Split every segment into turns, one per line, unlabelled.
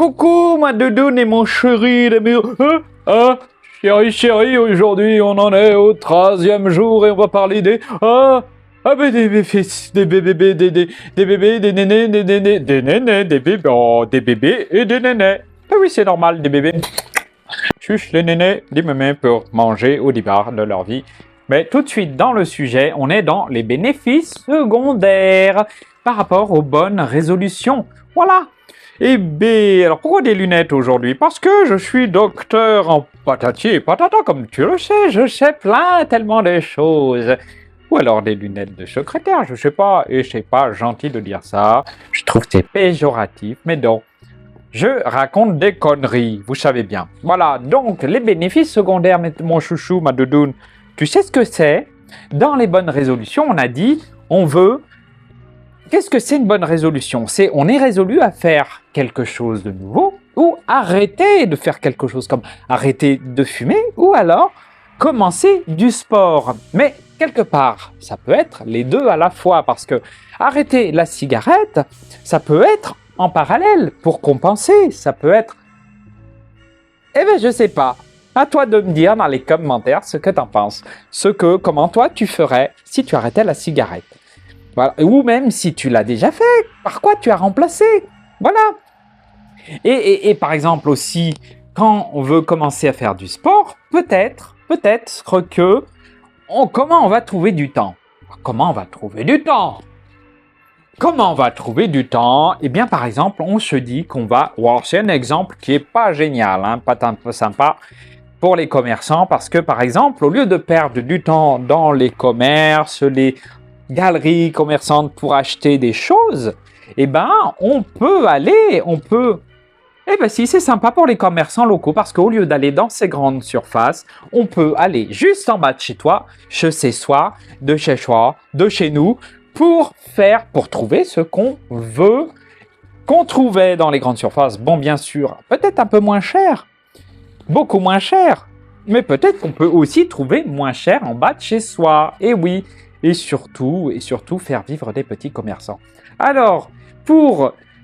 Coucou ma doudoune et mon chéri d'amour. Chéri, aujourd'hui on en est au 13e jour et on va parler des... des bébés, des bébés, des nénés, des nénés, des bébés, des bébés et des nénés. Ah oui, c'est normal, des bébés. Chuche les nénés, des mémés pour manger au départ de leur vie. Mais tout de suite dans le sujet, on est dans les bénéfices secondaires par rapport aux bonnes résolutions. Voilà. Et B, alors pourquoi des lunettes aujourd'hui? Parce que je suis docteur en patati et patata, comme tu le sais, je sais tellement de choses. Ou alors des lunettes de secrétaire, je sais pas, et c'est pas gentil de dire ça, je trouve que c'est péjoratif, mais donc, je raconte des conneries, vous savez bien. Voilà, donc les bénéfices secondaires, mon chouchou, ma doudoune, tu sais ce que c'est? Dans les bonnes résolutions, on a dit, on veut... Qu'est-ce que c'est une bonne résolution? C'est on est résolu à faire quelque chose de nouveau ou arrêter de faire quelque chose comme arrêter de fumer ou alors commencer du sport. Mais quelque part, ça peut être les deux à la fois parce que arrêter la cigarette, ça peut être en parallèle pour compenser. Ça peut être... Eh bien, je sais pas. À toi de me dire dans les commentaires ce que tu en penses. Comment toi tu ferais si tu arrêtais la cigarette. Voilà. Ou même si tu l'as déjà fait, par quoi tu as remplacé. Voilà. Et par exemple aussi, quand on veut commencer à faire du sport, peut-être que... comment on va trouver du temps? Comment on va trouver du temps? Eh bien, par exemple, on se dit qu'on va... c'est un exemple qui est pas génial, hein, pas un peu sympa pour les commerçants, parce que, par exemple, au lieu de perdre du temps dans les commerces, les galeries commerçantes pour acheter des choses, eh ben, si c'est sympa pour les commerçants locaux, parce qu'au lieu d'aller dans ces grandes surfaces, on peut aller juste en bas de chez toi, de chez nous, pour trouver ce qu'on veut, qu'on trouvait dans les grandes surfaces. Bon, bien sûr, peut-être un peu moins cher, beaucoup moins cher, mais peut-être qu'on peut aussi trouver moins cher en bas de chez soi. Et oui, et surtout faire vivre des petits commerçants. Alors,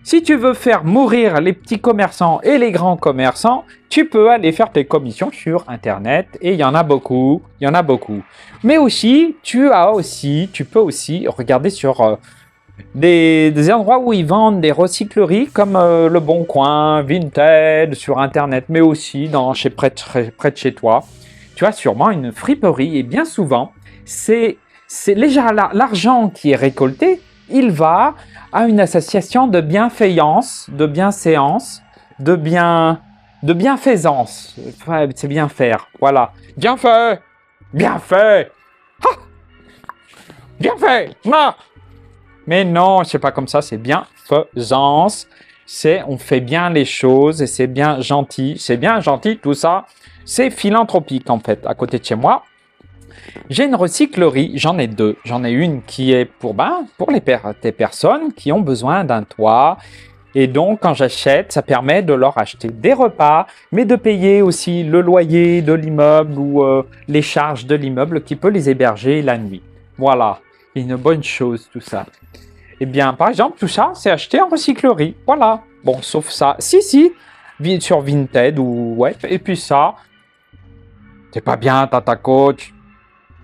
si tu veux faire mourir les petits commerçants et les grands commerçants, tu peux aller faire tes commissions sur Internet et il y en a beaucoup. Mais aussi, tu peux aussi regarder sur des endroits où ils vendent des recycleries comme Le Bon Coin, Vinted, sur Internet, mais aussi près de chez toi. Tu as sûrement une friperie et bien souvent, c'est l'argent qui est récolté, il va à une association de bienfaisance, de bienfaisance. C'est bien faire, voilà. Bien fait. Ah. Mais non, c'est pas comme ça, c'est bienfaisance. On fait bien les choses et c'est bien gentil tout ça. C'est philanthropique en fait, à côté de chez moi. J'ai une recyclerie, j'en ai deux. J'en ai une qui est pour les personnes qui ont besoin d'un toit. Et donc, quand j'achète, ça permet de leur acheter des repas, mais de payer aussi le loyer de l'immeuble ou les charges de l'immeuble qui peut les héberger la nuit. Voilà, c'est une bonne chose tout ça. Eh bien, par exemple, tout ça, c'est acheté en recyclerie. Voilà. Bon, sauf ça. Si, sur Vinted ou... Ouais, et puis ça, c'est pas bien, tata coach.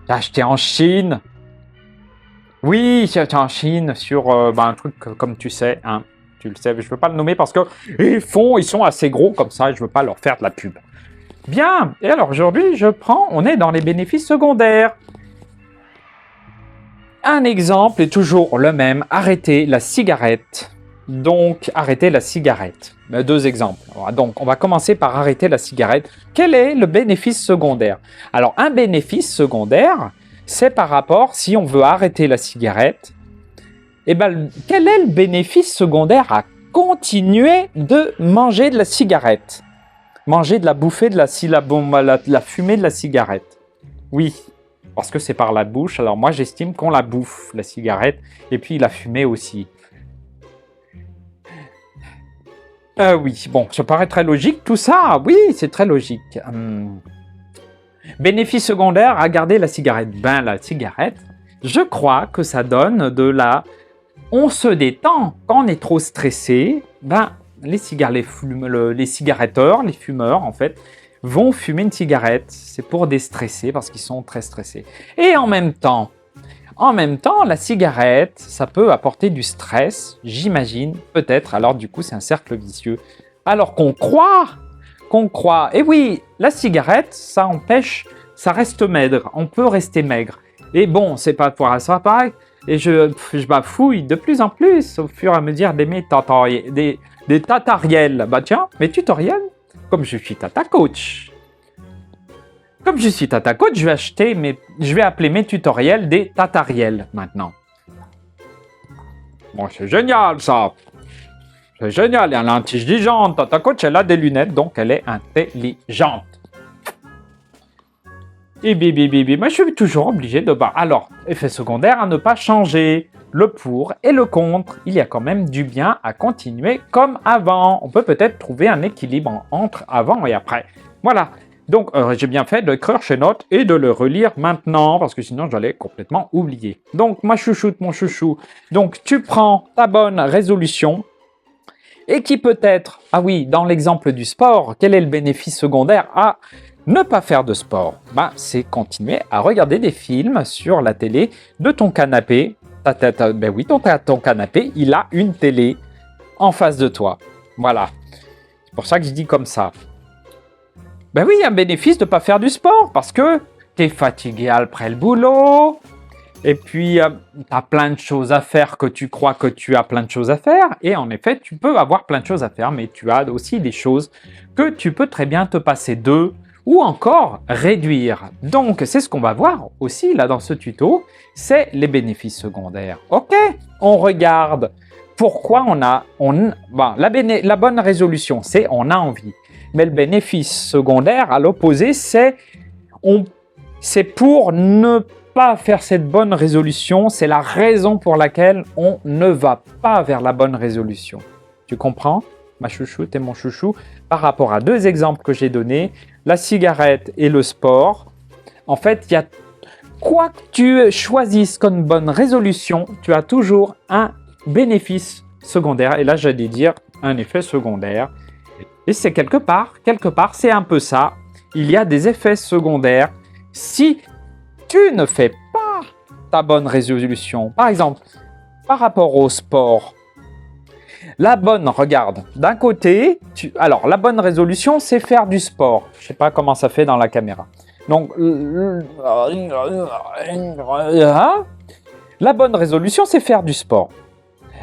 J'ai acheté en Chine. Oui, j'ai acheté en Chine sur un truc comme tu sais, hein. Tu le sais, je ne veux pas le nommer parce que ils sont assez gros comme ça et je ne veux pas leur faire de la pub. Bien, et alors aujourd'hui, on est dans les bénéfices secondaires. Un exemple est toujours le même, arrêter la cigarette. Donc, arrêter la cigarette. Deux exemples. Donc, on va commencer par arrêter la cigarette. Quel est le bénéfice secondaire? Alors, un bénéfice secondaire, c'est par rapport, si on veut arrêter la cigarette, quel est le bénéfice secondaire à continuer de manger de la cigarette? Manger de la bouffée de la fumée de la cigarette. Oui, parce que c'est par la bouche. Alors, moi, j'estime qu'on la bouffe, la cigarette, et puis la fumée aussi. Oui, bon, ça paraît très logique tout ça. Oui, c'est très logique. Bénéfice secondaire à garder la cigarette. La cigarette, je crois que ça donne on se détend. Quand on est trop stressé, les cigaretteurs, les fumeurs, en fait, vont fumer une cigarette. C'est pour déstresser parce qu'ils sont très stressés. Et en même temps, la cigarette, ça peut apporter du stress, j'imagine, peut-être. Alors du coup, c'est un cercle vicieux. Alors qu'on croit, et oui, la cigarette, ça empêche, ça reste maigre. On peut rester maigre. Et bon, c'est pas pour ça pareil. Et je bafouille de plus en plus au fur et à mesure des tatariels. Bah tiens, mes tutoriels, comme je suis Tata Coach. Comme je suis Tata Coach, je vais appeler mes tutoriels des tatariels maintenant. Bon, c'est génial ça. C'est génial, elle est intelligente. Tata Coach, elle a des lunettes, donc elle est intelligente. Et bibi, moi je suis toujours obligé de... Alors, effet secondaire à ne pas changer. Le pour et le contre. Il y a quand même du bien à continuer comme avant. On peut peut-être trouver un équilibre entre avant et après. Voilà. Donc, j'ai bien fait d'écrire chez Notes et de le relire maintenant, parce que sinon j'allais complètement oublier. Donc, ma chouchoute, mon chouchou. Donc, tu prends ta bonne résolution et qui peut être... Ah oui, dans l'exemple du sport, quel est le bénéfice secondaire à... Ne pas faire de sport, c'est continuer à regarder des films sur la télé de ton canapé. Ben oui, ton canapé, il a une télé en face de toi. Voilà. C'est pour ça que je dis comme ça. Ben oui, il y a un bénéfice de ne pas faire du sport parce que tu es fatigué après le boulot. Et puis, tu as plein de choses à faire que tu crois que tu as plein de choses à faire. Et en effet, tu peux avoir plein de choses à faire, mais tu as aussi des choses que tu peux très bien te passer d'eux. Ou encore réduire. Donc, c'est ce qu'on va voir aussi là dans ce tuto, c'est les bénéfices secondaires. Ok, on regarde pourquoi la bonne résolution, c'est on a envie. Mais le bénéfice secondaire, à l'opposé, c'est pour ne pas faire cette bonne résolution, c'est la raison pour laquelle on ne va pas vers la bonne résolution. Tu comprends ? Ma chouchoute et mon chouchou, par rapport à deux exemples que j'ai donnés, la cigarette et le sport, en fait, il y a quoi que tu choisisses comme bonne résolution, tu as toujours un bénéfice secondaire. Et là, j'allais dire un effet secondaire. Et c'est quelque part, c'est un peu ça. Il y a des effets secondaires si tu ne fais pas ta bonne résolution. Par exemple, par rapport au sport, regarde, d'un côté, la bonne résolution, c'est faire du sport. Je ne sais pas comment ça fait dans la caméra. Donc, la bonne résolution, c'est faire du sport.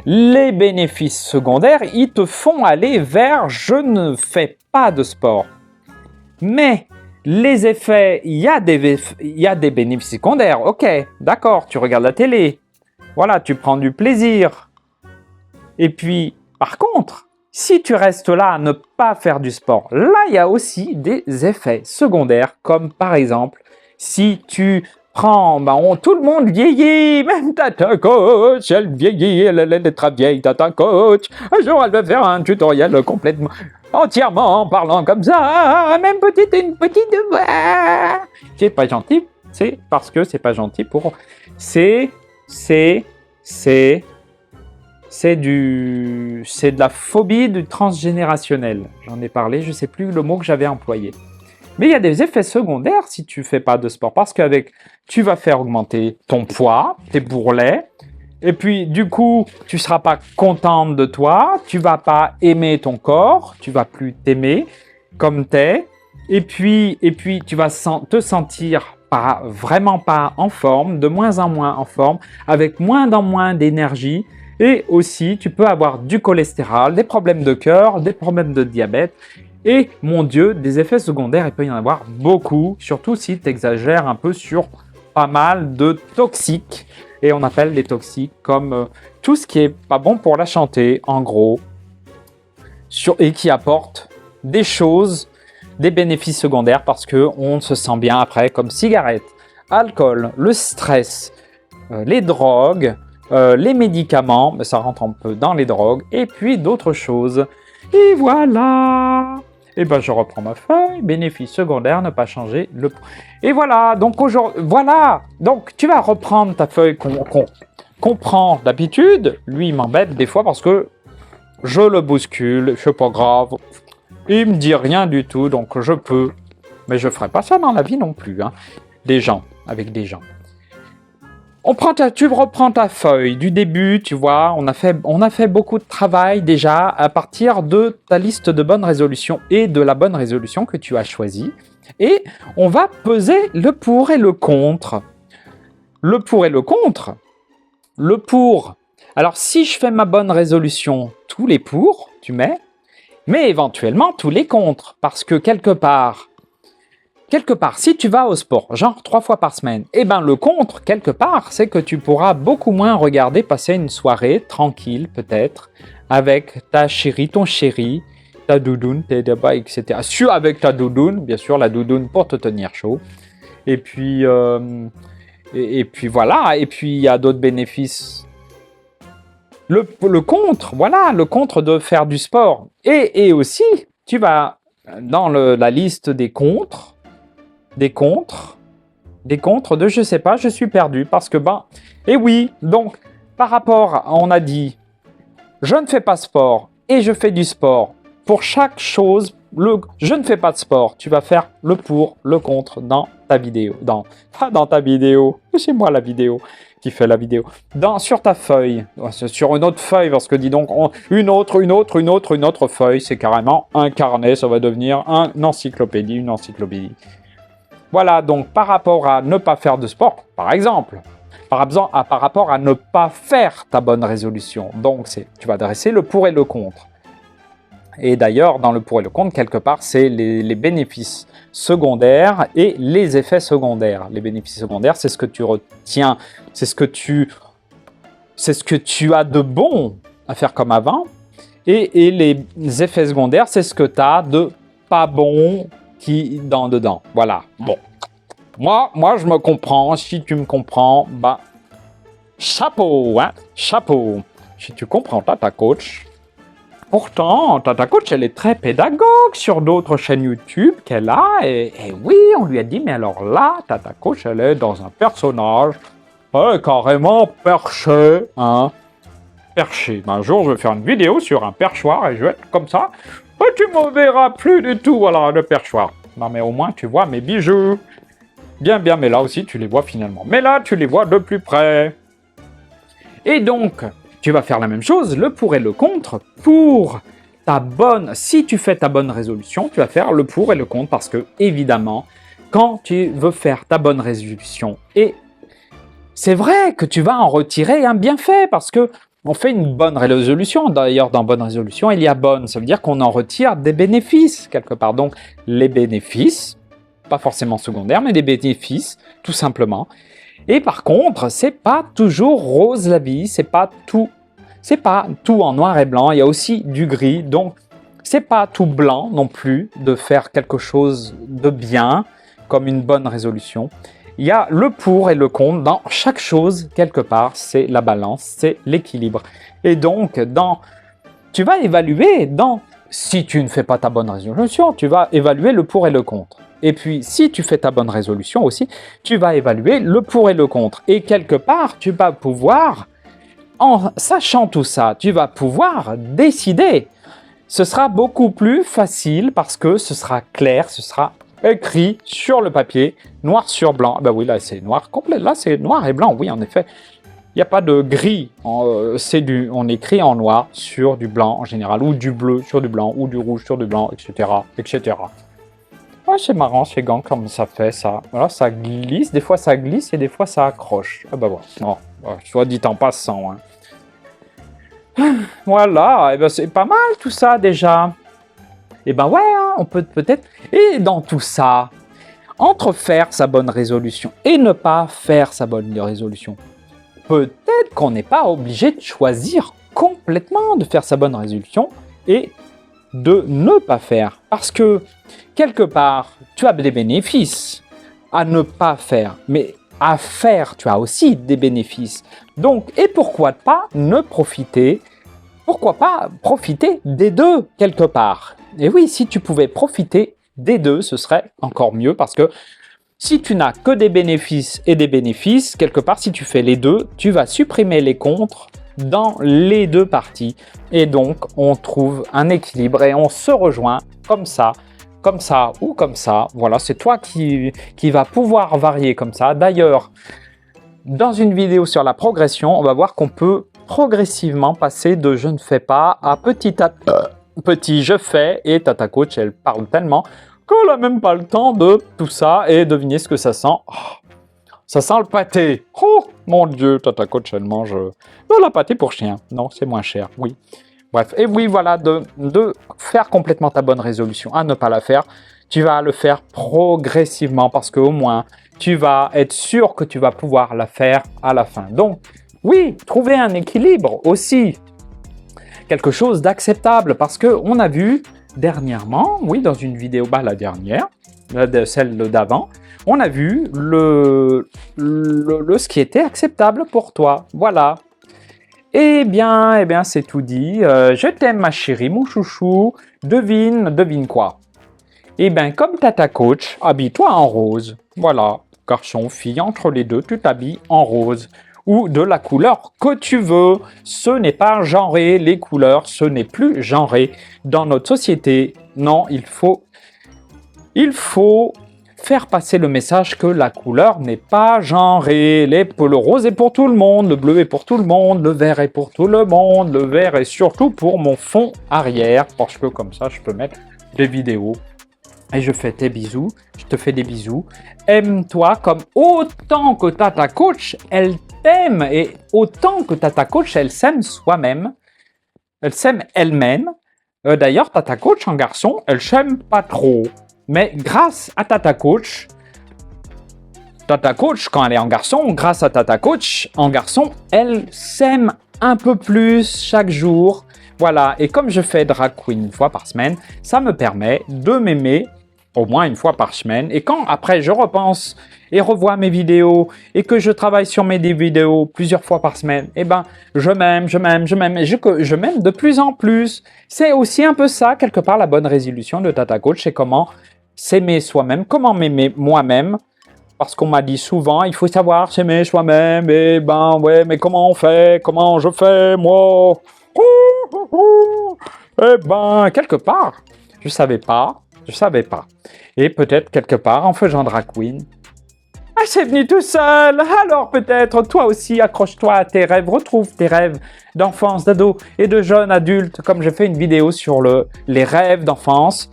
Les bénéfices secondaires, ils te font aller vers « je ne fais pas de sport ». Mais les effets, il y a des bénéfices secondaires. Ok, d'accord, tu regardes la télé. Voilà, tu prends du plaisir. Et puis, par contre, si tu restes là à ne pas faire du sport, là, il y a aussi des effets secondaires, comme par exemple, si tu prends, tout le monde vieillit, même Tata Coach, elle vieillit, elle est très vieille, Tata Coach. Un jour, elle va faire un tutoriel complètement, entièrement en parlant comme ça, même une petite voix. C'est pas gentil, c'est parce que c'est pas gentil pour... C'est de la phobie du transgénérationnel. J'en ai parlé, je ne sais plus le mot que j'avais employé. Mais il y a des effets secondaires si tu ne fais pas de sport. Parce tu vas faire augmenter ton poids, tes bourrelets. Et puis, du coup, tu ne seras pas contente de toi. Tu ne vas pas aimer ton corps. Tu ne vas plus t'aimer comme tu es. Et puis, tu vas te sentir vraiment pas en forme, de moins en moins en forme, avec moins en moins d'énergie. Et aussi, tu peux avoir du cholestérol, des problèmes de cœur, des problèmes de diabète. Et, mon Dieu, des effets secondaires, il peut y en avoir beaucoup, surtout si tu exagères un peu sur pas mal de toxiques. Et on appelle les toxiques comme tout ce qui est pas bon pour la santé, en gros, et qui apporte des choses, des bénéfices secondaires parce qu'on se sent bien après, comme cigarettes, alcool, le stress, les drogues, les médicaments, mais ça rentre un peu dans les drogues, et puis d'autres choses. Et voilà. Et je reprends ma feuille, bénéfice secondaire, ne pas changer le... Et voilà, donc aujourd'hui, donc tu vas reprendre ta feuille qu'on prend d'habitude. Lui, il m'embête des fois parce que je le bouscule, c'est pas grave. Il me dit rien du tout, donc je peux. Mais je ferai pas ça dans la vie non plus, hein. Avec des gens. Tu reprends ta feuille du début, tu vois, on a fait beaucoup de travail déjà à partir de ta liste de bonnes résolutions et de la bonne résolution que tu as choisie. Et on va peser le pour et le contre. Le pour et le contre. Le pour. Alors, si je fais ma bonne résolution, tous les pour, tu mets, mais éventuellement tous les contre. Parce que quelque part, si tu vas au sport, genre 3 fois par semaine, eh ben le contre, quelque part, c'est que tu pourras beaucoup moins regarder passer une soirée tranquille, peut-être, avec ta chérie, ton chéri, ta doudoune, tes débats, etc. Avec ta doudoune, bien sûr, la doudoune pour te tenir chaud. Et puis, voilà, et puis il y a d'autres bénéfices. Le contre, voilà, le contre de faire du sport. Et aussi, tu vas dans la liste des contres de je sais pas, je suis perdu parce que et oui, donc par rapport, on a dit je ne fais pas sport et je fais du sport. Pour chaque chose, je ne fais pas de sport, tu vas faire le pour, le contre dans ta vidéo, pas dans ta vidéo, c'est moi la vidéo qui fait la vidéo, sur ta feuille, sur une autre feuille, parce que dis donc, une autre feuille, c'est carrément un carnet, ça va devenir une encyclopédie. Voilà, donc par rapport à ne pas faire de sport, par exemple, par rapport à ne pas faire ta bonne résolution, donc tu vas dresser le pour et le contre. Et d'ailleurs, dans le pour et le contre, quelque part, c'est les bénéfices secondaires et les effets secondaires. Les bénéfices secondaires, c'est ce que tu retiens, c'est ce que tu as de bon à faire comme avant. Et les effets secondaires, c'est ce que tu as de pas bon dedans. Voilà. Bon. Moi, je me comprends. Si tu me comprends, chapeau, hein. Chapeau. Si tu comprends ta coach. Pourtant, Tata Coach, elle est très pédagogue sur d'autres chaînes YouTube qu'elle a. Et oui, on lui a dit, mais alors là, Tata Coach, elle est dans un personnage carrément perché. Hein, perché. Un jour, je vais faire une vidéo sur un perchoir et je vais être comme ça. Et tu ne me verras plus du tout, voilà, le perchoir. Non, mais au moins, tu vois mes bijoux. Bien, mais là aussi, tu les vois finalement. Mais là, tu les vois de plus près. Et donc, tu vas faire la même chose, le pour et le contre, si tu fais ta bonne résolution, tu vas faire le pour et le contre, parce que, évidemment, quand tu veux faire ta bonne résolution, et c'est vrai que tu vas en retirer un bienfait, parce que on fait une bonne résolution, d'ailleurs, dans bonne résolution, il y a bonne, ça veut dire qu'on en retire des bénéfices, quelque part. Donc, les bénéfices, pas forcément secondaires, mais des bénéfices, tout simplement. Et par contre, c'est pas toujours rose la vie, c'est pas tout en noir et blanc, il y a aussi du gris, donc c'est pas tout blanc non plus de faire quelque chose de bien, comme une bonne résolution. Il y a le pour et le contre dans chaque chose, quelque part, c'est la balance, c'est l'équilibre. Et donc, tu vas évaluer, si tu ne fais pas ta bonne résolution, tu vas évaluer le pour et le contre. Et puis, si tu fais ta bonne résolution aussi, tu vas évaluer le pour et le contre. Et quelque part, tu vas pouvoir, en sachant tout ça, tu vas pouvoir décider. Ce sera beaucoup plus facile parce que ce sera clair, ce sera écrit sur le papier, noir sur blanc. Ben oui, là, c'est noir complet. Là, c'est noir et blanc, oui, en effet. Il n'y a pas de gris. On écrit en noir sur du blanc en général, ou du bleu sur du blanc, ou du rouge sur du blanc, etc., etc. Ouais, c'est marrant ces gants comme ça fait ça. Voilà, ça glisse, des fois ça glisse et des fois ça accroche. Ah bah voilà. Non, soit dit en passant. Hein. Voilà, et ben c'est pas mal tout ça déjà. Et ben ouais, hein, on peut peut-être. Et dans tout ça, entre faire sa bonne résolution et ne pas faire sa bonne résolution, peut-être qu'on n'est pas obligé de choisir complètement de faire sa bonne résolution et de ne pas faire. Parce que, quelque part, tu as des bénéfices à ne pas faire, mais à faire, tu as aussi des bénéfices. Donc, et pourquoi pas profiter des deux, quelque part. Et oui, si tu pouvais profiter des deux, ce serait encore mieux, parce que si tu n'as que des bénéfices et des bénéfices, quelque part, si tu fais les deux, tu vas supprimer les contres dans les deux parties. Et donc, on trouve un équilibre et on se rejoint comme ça ou comme ça. Voilà, c'est toi qui va pouvoir varier comme ça. D'ailleurs, dans une vidéo sur la progression, on va voir qu'on peut progressivement passer de je ne fais pas à petit je fais, et Tata Coach, elle parle tellement qu'elle n'a même pas le temps de tout ça. Et devinez ce que ça sent. Oh, ça sent le pâté. Oh mon Dieu, Tata Coach, elle mange de la pâté pour chien. Non, c'est moins cher, oui. Bref, et oui, voilà, de faire complètement ta bonne résolution à ne pas la faire. Tu vas le faire progressivement parce qu'au moins, tu vas être sûr que tu vas pouvoir la faire à la fin. Donc, oui, trouver un équilibre aussi. Quelque chose d'acceptable parce qu'on a vu dernièrement, oui, dans une vidéo, la dernière, celle d'avant, on a vu ce qui était acceptable pour toi. Voilà. Eh bien, c'est tout dit. Je t'aime, ma chérie, mon chouchou. Devine quoi? Eh bien, comme Tata Coach, habille-toi en rose. Voilà, garçon, fille, entre les deux, tu t'habilles en rose. Ou de la couleur que tu veux. Ce n'est pas genré, les couleurs, ce n'est plus genré. Dans notre société, non, il faut faire passer le message que la couleur n'est pas genrée. Le rose est pour tout le monde, le bleu est pour tout le monde, le vert est pour tout le monde, le vert est surtout pour mon fond arrière, parce que comme ça, je peux mettre des vidéos. Et je fais tes bisous, je te fais des bisous. Aime-toi comme autant que Tata Coach, elle t'aime, et autant que Tata Coach, elle s'aime soi-même. Elle s'aime elle-même. D'ailleurs, Tata Coach en garçon, elle s'aime pas trop. Mais grâce à Tata Coach, quand elle est en garçon, grâce à Tata Coach, en garçon, elle s'aime un peu plus chaque jour. Voilà, et comme je fais drag queen une fois par semaine, ça me permet de m'aimer au moins une fois par semaine. Et quand après je repense et revois mes vidéos et que je travaille sur mes vidéos plusieurs fois par semaine, eh ben, je m'aime et je m'aime de plus en plus. C'est aussi un peu ça, quelque part, la bonne résolution de Tata Coach, c'est comment s'aimer soi-même, comment m'aimer moi-même, parce qu'on m'a dit souvent, il faut savoir s'aimer soi-même, et ben ouais, mais comment on fait, comment je fais, moi? Eh ben, quelque part, je savais pas, et peut-être quelque part, en faisant drag queen, c'est venu tout seul. Alors peut-être, toi aussi, accroche-toi à tes rêves, retrouve tes rêves d'enfance, d'ado et de jeune adulte, comme je fais une vidéo sur les rêves d'enfance.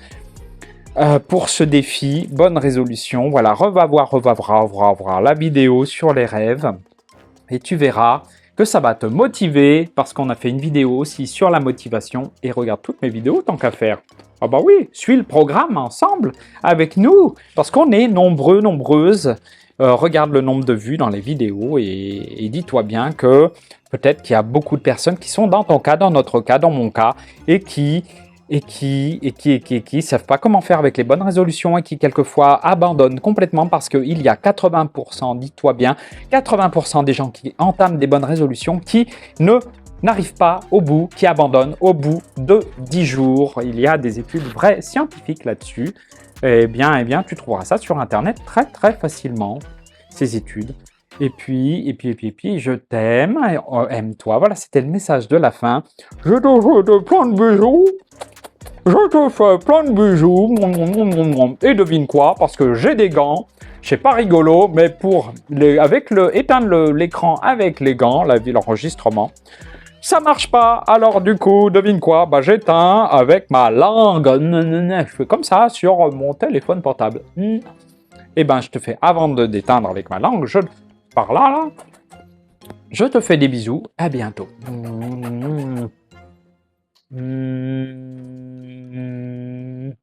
Pour ce défi, bonne résolution. Voilà, va voir la vidéo sur les rêves et tu verras que ça va te motiver parce qu'on a fait une vidéo aussi sur la motivation et regarde toutes mes vidéos tant qu'à faire. Ah bah oui, suis le programme ensemble avec nous parce qu'on est nombreux, nombreuses. Regarde le nombre de vues dans les vidéos et dis-toi bien que peut-être qu'il y a beaucoup de personnes qui sont dans ton cas, dans notre cas, dans mon cas et qui savent pas comment faire avec les bonnes résolutions et qui quelquefois abandonnent complètement parce qu'il y a 80%, dis-toi bien, 80% des gens qui entament des bonnes résolutions qui n'arrivent pas au bout, qui abandonnent au bout de 10 jours. Il y a des études vraies scientifiques là-dessus. Eh bien, tu trouveras ça sur Internet très très facilement, ces études. Et puis, je t'aime, aime-toi. Voilà, c'était le message de la fin. Je te fais plein de bisous. Je te fais plein de bisous. Et devine quoi? Parce que j'ai des gants. C'est pas rigolo, mais éteindre l'écran avec les gants, l'enregistrement, ça marche pas. Alors du coup, devine quoi? J'éteins avec ma langue. Je fais comme ça sur mon téléphone portable. Et je te fais, avant de d'éteindre avec ma langue, par là, je te fais des bisous. À bientôt.